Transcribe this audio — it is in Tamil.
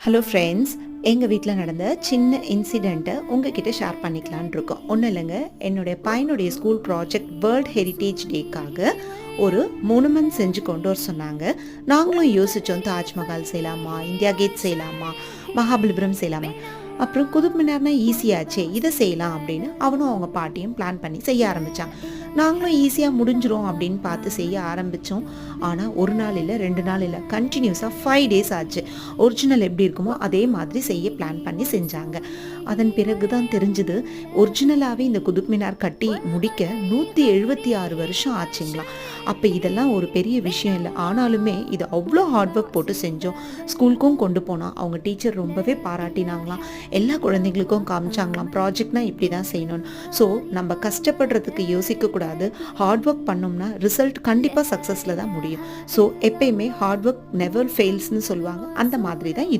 ஹலோ ஃப்ரெண்ட்ஸ், எங்கள் வீட்டில் நடந்த சின்ன இன்சிடெண்ட்டை உங்ககிட்ட ஷேர் பண்ணிக்கலான் இருக்கோம். ஒன்றும் இல்லைங்க, என்னுடைய பையனுடைய ஸ்கூல் ப்ராஜெக்ட் வேர்ல்ட் ஹெரிட்டேஜ் டேக்காக ஒரு மோனுமெண்ட் செஞ்சு கொண்டு வர சொன்னாங்க. நாங்களும் யோசித்தோம், தாஜ்மஹால் செய்யலாமா, இந்தியா கேட் செய்யலாமா, மகாபலிபுரம் செய்யலாமா. அப்புறம் குதுப் மினார்னா ஈஸியாச்சே, இதை செய்யலாம் அப்படின்னு அவனும் அவங்க பாட்டியும் பிளான் பண்ணி செய்ய ஆரம்பித்தான். நாங்களும் ஈஸியாக முடிஞ்சிரும் அப்படின்னு பார்த்து செய்ய ஆரம்பித்தோம். ஆனால் ஒரு நாள் இல்லை, 2 நாள் இல்லை, கண்டினியூஸாக 5 days ஆச்சு. ஒரிஜினல் எப்படி இருக்குமோ அதே மாதிரி செய்ய பிளான் பண்ணி செஞ்சாங்க. அதன் பிறகு தான் தெரிஞ்சுது, ஒரிஜினலாகவே இந்த குதுப் மினார் கட்டி முடிக்க 176 வருஷம் ஆச்சுங்களாம். அப்போ இதெல்லாம் ஒரு பெரிய விஷயம் இல்லை. ஆனாலுமே இது அவ்வளோ ஹார்ட் ஒர்க் போட்டு செஞ்சோம். ஸ்கூலுக்கும் கொண்டு போனால் அவங்க டீச்சர் ரொம்பவே பாராட்டினாங்களாம். எல்லா குழந்தைங்களுக்கும் காமிச்சாங்களாம், ப்ராஜெக்ட்னா இப்படி தான் செய்யணும்னு. ஸோ நம்ம கஷ்டப்படுறதுக்கு யோசிக்கக்கூடாது. ஹார்ட் ஒர்க் பண்ணோம்னா ரிசல்ட் கண்டிப்பாக சக்ஸஸில் தான் முடியும். ஸோ எப்பயுமே ஹார்ட் ஒர்க் நெவர் ஃபெயில்ஸ்னு சொல்லுவாங்க. அந்த மாதிரி தான் இது.